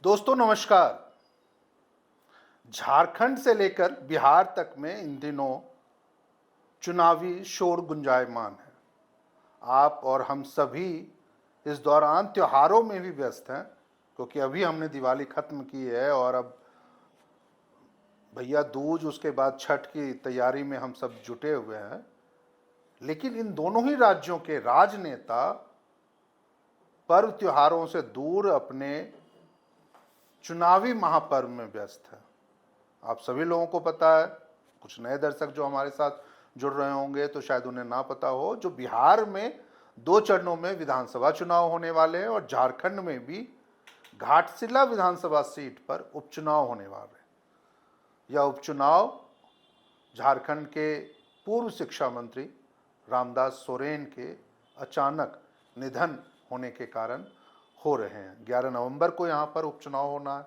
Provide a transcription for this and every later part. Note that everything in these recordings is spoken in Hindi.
दोस्तों नमस्कार। झारखंड से लेकर बिहार तक में इन दिनों चुनावी शोर गुंजायमान है। आप और हम सभी इस दौरान त्योहारों में भी व्यस्त हैं, क्योंकि अभी हमने दिवाली खत्म की है और अब भैया दूज, उसके बाद छठ की तैयारी में हम सब जुटे हुए हैं। लेकिन इन दोनों ही राज्यों के राजनेता पर्व त्योहारों से दूर अपने चुनावी महापर्व में व्यस्त है। आप सभी लोगों को पता है, कुछ नए दर्शक जो हमारे साथ जुड़ रहे होंगे तो शायद उन्हें ना पता हो, जो बिहार में 2 चरणों में विधानसभा चुनाव होने वाले हैं और झारखंड में भी घाटशिला विधानसभा सीट पर उपचुनाव होने वाले हैं। यह उपचुनाव झारखंड के पूर्व शिक्षा मंत्री रामदास सोरेन के अचानक निधन होने के कारण हो रहे हैं। 11 नवंबर को यहाँ पर उपचुनाव होना है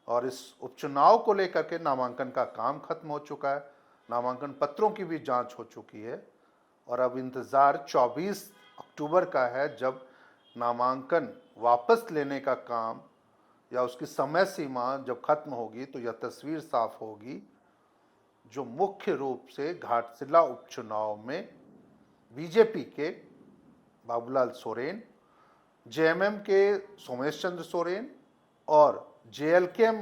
और इस उपचुनाव को लेकर के नामांकन का काम खत्म हो चुका है। नामांकन पत्रों की भी जांच हो चुकी है और अब इंतज़ार 24 अक्टूबर का है, जब नामांकन वापस लेने का काम या उसकी समय सीमा जब खत्म होगी तो यह तस्वीर साफ होगी, जो मुख्य रूप से घाटशिला उपचुनाव में बीजेपी के बाबूलाल सोरेन, जेएमएम के सोमेश चंद्र सोरेन और जेएलकेएम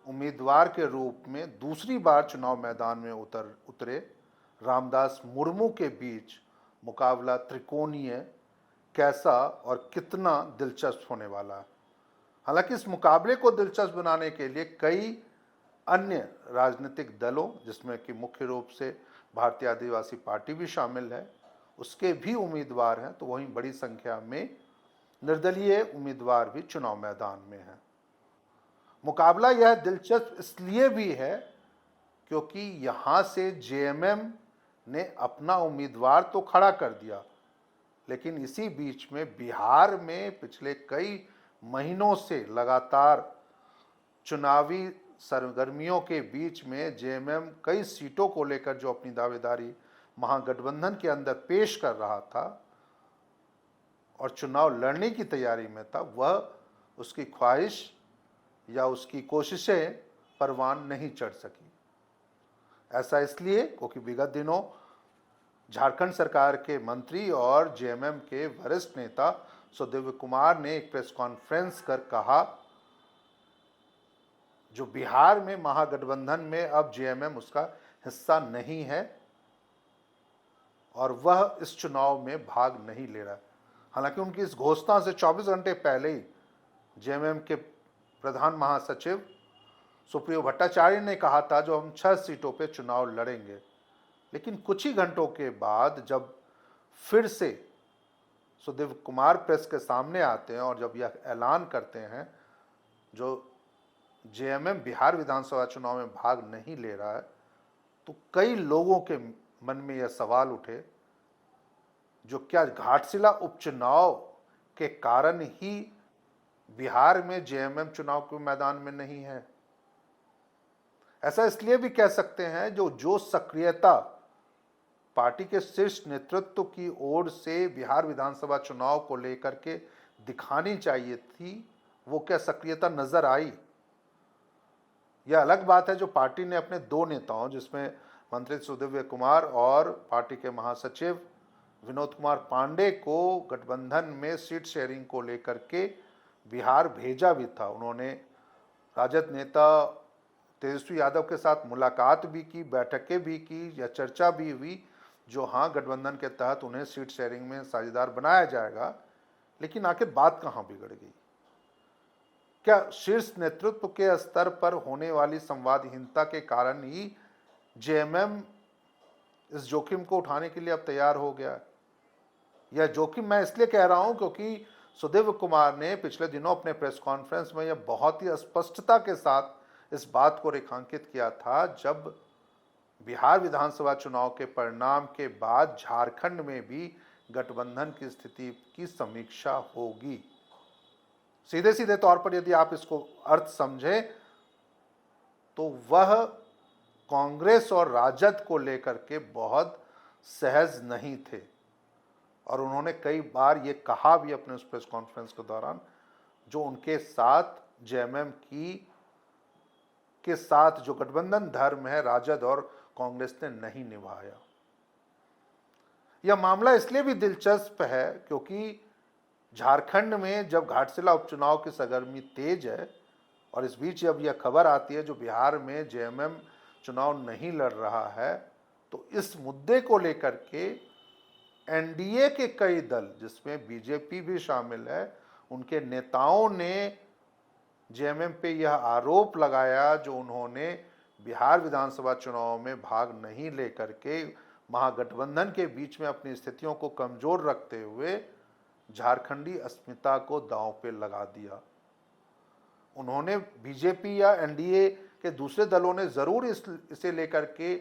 उम्मीदवार के रूप में दूसरी बार चुनाव मैदान में उतरे रामदास मुर्मू के बीच मुकाबला त्रिकोणीय कैसा और कितना दिलचस्प होने वाला है। हालांकि इस मुकाबले को दिलचस्प बनाने के लिए कई अन्य राजनीतिक दलों, जिसमें कि मुख्य रूप से भारतीय आदिवासी पार्टी भी शामिल है, उसके भी उम्मीदवार हैं, तो वहीं बड़ी संख्या में निर्दलीय उम्मीदवार भी चुनाव मैदान में हैं। मुकाबला यह दिलचस्प इसलिए भी है क्योंकि यहां से जेएमएम ने अपना उम्मीदवार तो खड़ा कर दिया, लेकिन इसी बीच में बिहार में पिछले कई महीनों से लगातार चुनावी सरगर्मियों के बीच में जेएमएम कई सीटों को लेकर जो अपनी दावेदारी महागठबंधन के अंदर पेश कर रहा था और चुनाव लड़ने की तैयारी में था, वह उसकी ख्वाहिश या उसकी कोशिशें परवान नहीं चढ़ सकी। ऐसा इसलिए क्योंकि विगत दिनों झारखंड सरकार के मंत्री और जेएमएम के वरिष्ठ नेता सुदेव कुमार ने एक प्रेस कॉन्फ्रेंस कर कहा, जो बिहार में महागठबंधन में अब जेएमएम उसका हिस्सा नहीं है और वह इस चुनाव में भाग नहीं ले रहा है। हालांकि उनकी इस घोषणा से 24 घंटे पहले ही जेएमएम के प्रधान महासचिव सुप्रियो भट्टाचार्य ने कहा था जो हम 6 सीटों पे चुनाव लड़ेंगे। लेकिन कुछ ही घंटों के बाद जब फिर से सुदेव कुमार प्रेस के सामने आते हैं और जब यह ऐलान करते हैं जो जेएमएम बिहार विधानसभा चुनाव में भाग नहीं ले रहा है, तो कई लोगों के मन में यह सवाल उठे, जो क्या घाटशिला उपचुनाव के कारण ही बिहार में जेएमएम चुनाव के मैदान में नहीं है। ऐसा इसलिए भी कह सकते हैं जो सक्रियता पार्टी के शीर्ष नेतृत्व की ओर से बिहार विधानसभा चुनाव को लेकर के दिखानी चाहिए थी, वो क्या सक्रियता नजर आई। यह अलग बात है जो पार्टी ने अपने 2 नेताओं, जिसमें मंत्री सुदेव कुमार और पार्टी के महासचिव विनोद कुमार पांडे को गठबंधन में सीट शेयरिंग को लेकर के बिहार भेजा भी था। उन्होंने राजद नेता तेजस्वी यादव के साथ मुलाकात भी की, बैठकें भी की, या चर्चा भी हुई, जो हाँ गठबंधन के तहत उन्हें सीट शेयरिंग में साझेदार बनाया जाएगा। लेकिन आखिर बात कहाँ बिगड़ गई? क्या शीर्ष नेतृत्व के स्तर पर होने वाली संवादहीनता के कारण ही जेएमएम इस जोखिम को उठाने के लिए अब तैयार हो गया? यह जोखिम मैं इसलिए कह रहा हूं क्योंकि सुदेव कुमार ने पिछले दिनों अपने प्रेस कॉन्फ्रेंस में यह बहुत ही स्पष्टता के साथ इस बात को रेखांकित किया था, जब बिहार विधानसभा चुनाव के परिणाम के बाद झारखंड में भी गठबंधन की स्थिति की समीक्षा होगी। सीधे सीधे तौर पर यदि आप इसको अर्थ समझें तो वह कांग्रेस और राजद को लेकर के बहुत सहज नहीं थे और उन्होंने कई बार ये कहा भी अपने उस प्रेस कॉन्फ्रेंस के दौरान, जो उनके साथ जेएमएम के साथ जो गठबंधन धर्म है राजद और कांग्रेस ने नहीं निभाया। यह मामला इसलिए भी दिलचस्प है क्योंकि झारखंड में जब घाटशिला उपचुनाव की सरगर्मी तेज है और इस बीच जब यह खबर आती है जो बिहार में जेएमएम चुनाव नहीं लड़ रहा है, तो इस मुद्दे को लेकर के एनडीए के कई दल जिसमें बीजेपी भी शामिल है, उनके नेताओं ने जेएमएम पे यह आरोप लगाया जो उन्होंने बिहार विधानसभा चुनाव में भाग नहीं लेकर के महागठबंधन के बीच में अपनी स्थितियों को कमजोर रखते हुए झारखंडी अस्मिता को दांव पे लगा दिया। उन्होंने बीजेपी या एनडीए के दूसरे दलों ने जरूर इसे लेकर के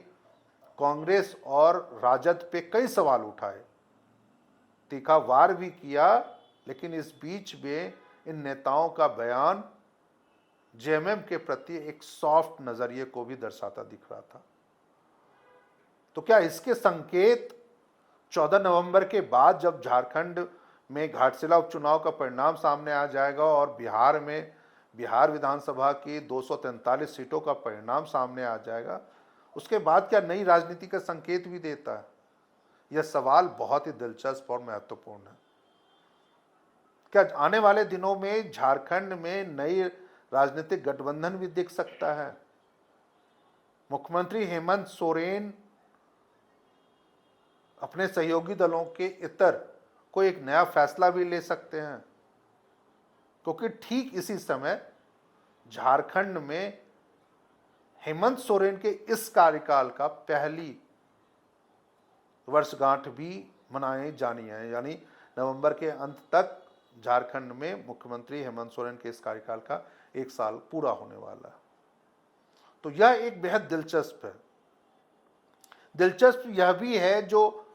कांग्रेस और राजद पे कई सवाल उठाए, तीखा वार भी किया, लेकिन इस बीच में इन नेताओं का बयान जेएमएम के प्रति एक सॉफ्ट नजरिए को भी दर्शाता दिख रहा था। तो क्या इसके संकेत 14 नवंबर के बाद जब झारखंड में घाटशिला उपचुनाव का परिणाम सामने आ जाएगा और बिहार में बिहार विधानसभा की 243 सीटों का परिणाम सामने आ जाएगा, उसके बाद क्या नई राजनीति का संकेत भी देता है? यह सवाल बहुत ही दिलचस्प और महत्वपूर्ण है। क्या आने वाले दिनों में झारखंड में नई राजनीतिक गठबंधन भी दिख सकता है? मुख्यमंत्री हेमंत सोरेन अपने सहयोगी दलों के इतर कोई एक नया फैसला भी ले सकते हैं, क्योंकि ठीक इसी समय झारखंड में हेमंत सोरेन के इस कार्यकाल का पहली वर्षगांठ भी मनाई जानी है, यानी नवंबर के अंत तक झारखंड में मुख्यमंत्री हेमंत सोरेन के इस कार्यकाल का 1 साल पूरा होने वाला है। तो यह एक बेहद दिलचस्प है। दिलचस्प यह भी है जो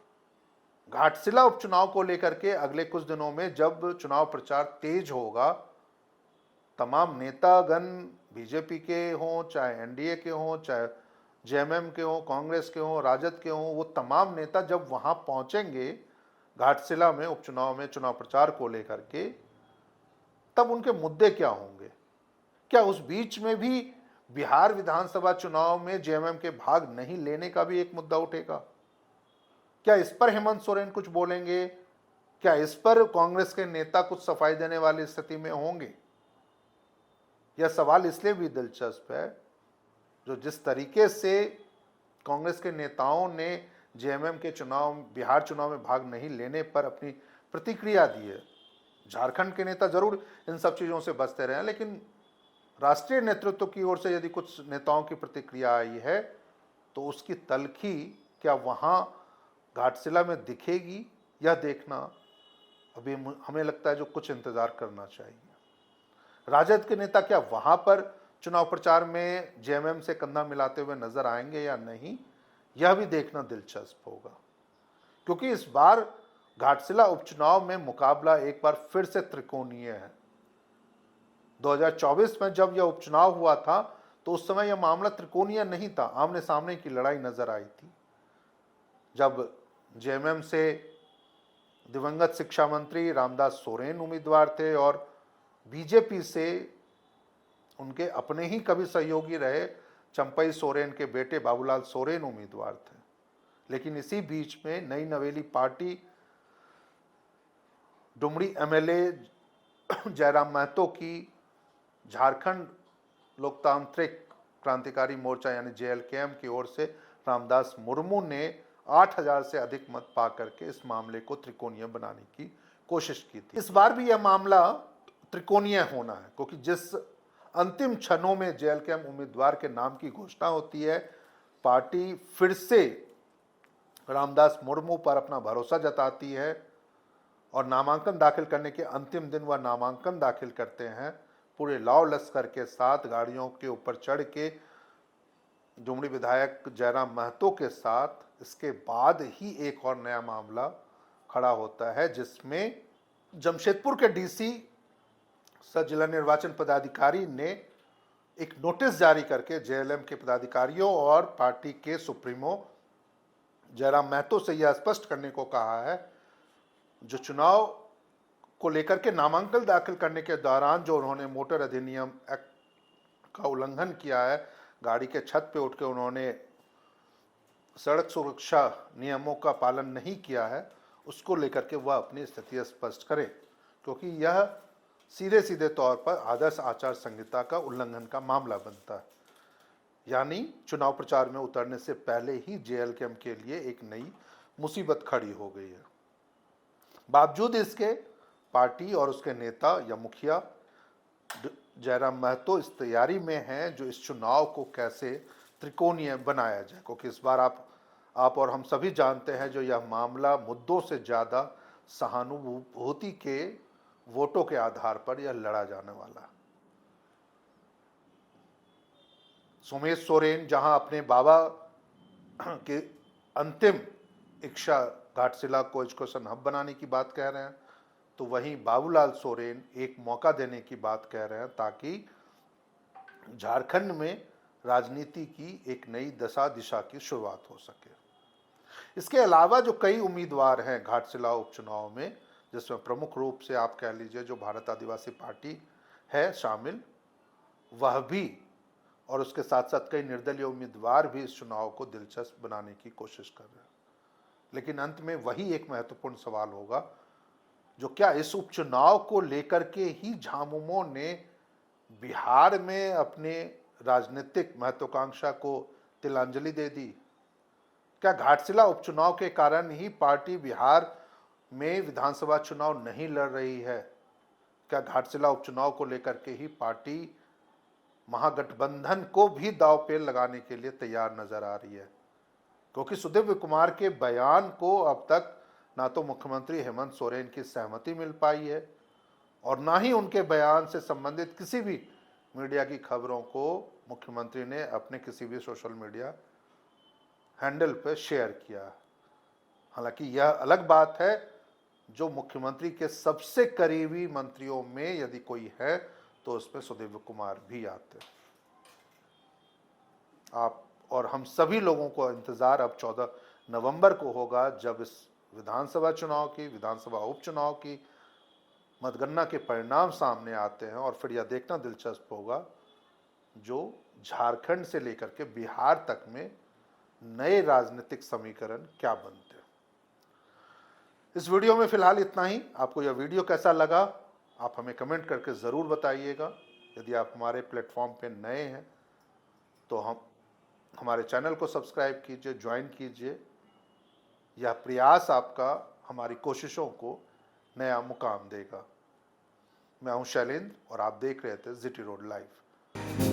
घाटशिला उपचुनाव को लेकर के अगले कुछ दिनों में जब चुनाव प्रचार तेज होगा, तमाम नेतागण बीजेपी के हों, चाहे एनडीए के हों, चाहे जेएमएम के हों, कांग्रेस के हों, राजद के हों, वो तमाम नेता जब वहां पहुंचेंगे घाटशिला में उपचुनाव में चुनाव प्रचार को लेकर के, तब उनके मुद्दे क्या होंगे? क्या उस बीच में भी बिहार विधानसभा चुनाव में जेएमएम के भाग नहीं लेने का भी एक मुद्दा उठेगा? क्या इस पर हेमंत सोरेन कुछ बोलेंगे? क्या इस पर कांग्रेस के नेता कुछ सफाई देने वाली स्थिति में होंगे? यह सवाल इसलिए भी दिलचस्प है जो जिस तरीके से कांग्रेस के नेताओं ने जेएमएम के बिहार चुनाव में भाग नहीं लेने पर अपनी प्रतिक्रिया दी है। झारखंड के नेता जरूर इन सब चीजों से बचते रहे, लेकिन राष्ट्रीय नेतृत्व की ओर से यदि कुछ नेताओं की प्रतिक्रिया आई है तो उसकी तलखी क्या वहां घाटशिला में दिखेगी, यह देखना अभी हमें लगता है जो कुछ इंतजार करना चाहिए। राजद के नेता क्या वहां पर चुनाव प्रचार में जेएमएम से कंधा मिलाते हुए नजर आएंगे या नहीं, यह भी देखना दिलचस्प होगा, क्योंकि इस बार घाटशिला उपचुनाव में मुकाबला एक बार फिर से त्रिकोणीय है। 2024 में जब यह उपचुनाव हुआ था तो उस समय यह मामला त्रिकोणीय नहीं था, आमने सामने की लड़ाई नजर आई थी। जब जेएमएम से दिवंगत शिक्षा मंत्री रामदास सोरेन उम्मीदवार थे और बीजेपी से उनके अपने ही कभी सहयोगी रहे चंपई सोरेन के बेटे बाबूलाल सोरेन उम्मीदवार थे। लेकिन इसी बीच में नई नवेली पार्टी डुमरी एमएलए जयराम महतो की झारखंड लोकतांत्रिक क्रांतिकारी मोर्चा यानी जेएलकेएम की ओर से रामदास मुर्मू ने 8000 से अधिक मत पा करके इस मामले को त्रिकोणीय बनाने की कोशिश की थी। इस बार भी यह मामला त्रिकोणीय होना है, क्योंकि जिस अंतिम क्षणों में जेएलकेएम उम्मीदवार के नाम की घोषणा होती है, पार्टी फिर से रामदास मुर्मू पर अपना भरोसा जताती है और नामांकन दाखिल करने के अंतिम दिन वह नामांकन दाखिल करते हैं पूरे लाव लश्कर के साथ, गाड़ियों के ऊपर चढ़ के डुमरी विधायक जयराम महतो के साथ। इसके बाद ही एक और नया मामला खड़ा होता है जिसमें जमशेदपुर के डीसी सह जिला निर्वाचन पदाधिकारी ने एक नोटिस जारी करके जेएलएम के पदाधिकारियों और पार्टी के सुप्रीमो जयराम महतो से यह स्पष्ट करने को कहा है जो चुनाव को लेकर के नामांकन दाखिल करने के दौरान जो उन्होंने मोटर अधिनियम एक्ट का उल्लंघन किया है, गाड़ी के छत पे उठ के उन्होंने सड़क सुरक्षा नियमों का पालन नहीं किया है, उसको लेकर के वह अपनी स्थिति स्पष्ट करें, क्योंकि यह सीधे सीधे तौर पर आदर्श आचार संहिता का उल्लंघन का मामला बनता है। यानी चुनाव प्रचार में उतरने से पहले ही जेएलकेएम के लिए एक नई मुसीबत खड़ी हो गई है। बावजूद इसके पार्टी और उसके नेता या मुखिया जयराम महतो इस तैयारी में हैं जो इस चुनाव को कैसे त्रिकोणीय बनाया जाए, क्योंकि इस बार आप और हम सभी जानते हैं जो यह मामला मुद्दों से ज़्यादा सहानुभूति के वोटों के आधार पर यह लड़ा जाने वाला है। सोमेश सोरेन जहां अपने बाबा के अंतिम इच्छा घाटशिला को एजुकेशन हब बनाने की बात कह रहे हैं, तो वहीं बाबूलाल सोरेन एक मौका देने की बात कह रहे हैं ताकि झारखंड में राजनीति की एक नई दशा दिशा की शुरुआत हो सके। इसके अलावा जो कई उम्मीदवार हैं घाटशिला उपचुनाव में, जिसमें प्रमुख रूप से आप कह लीजिए जो भारत आदिवासी पार्टी है शामिल, वह भी और उसके साथ साथ कई निर्दलीय उम्मीदवार भी इस चुनाव को दिलचस्प बनाने की कोशिश कर रहे हैं। लेकिन अंत में वही एक महत्वपूर्ण सवाल होगा, जो क्या इस उपचुनाव को लेकर के ही झामुमो ने बिहार में अपने राजनीतिक महत्वाकांक्षा को तिलांजलि दे दी? क्या घाटशिला उपचुनाव के कारण ही पार्टी बिहार में विधानसभा चुनाव नहीं लड़ रही है? क्या घाटशिला उपचुनाव को लेकर के ही पार्टी महागठबंधन को भी दांव पे लगाने के लिए तैयार नजर आ रही है? क्योंकि सुदीव्य कुमार के बयान को अब तक ना तो मुख्यमंत्री हेमंत सोरेन की सहमति मिल पाई है और ना ही उनके बयान से संबंधित किसी भी मीडिया की खबरों को मुख्यमंत्री ने अपने किसी भी सोशल मीडिया हैंडल पर शेयर किया। हालांकि यह अलग बात है जो मुख्यमंत्री के सबसे करीबी मंत्रियों में यदि कोई है तो उसमें सुदीव्य कुमार भी आते हैं। आप और हम सभी लोगों को इंतजार अब 14 नवंबर को होगा, जब इस विधानसभा चुनाव की, विधानसभा उपचुनाव की मतगणना के परिणाम सामने आते हैं और फिर यह देखना दिलचस्प होगा जो झारखंड से लेकर के बिहार तक में नए राजनीतिक समीकरण क्या बनते हैं। इस वीडियो में फिलहाल इतना ही। आपको यह वीडियो कैसा लगा आप हमें कमेंट करके ज़रूर बताइएगा। यदि आप हमारे प्लेटफॉर्म पे नए हैं तो हमारे चैनल को सब्सक्राइब कीजिए, ज्वाइन कीजिए। यह प्रयास आपका हमारी कोशिशों को नया मुकाम देगा। मैं हूं शैलेंद्र और आप देख रहे थे जीटी रोड लाइव।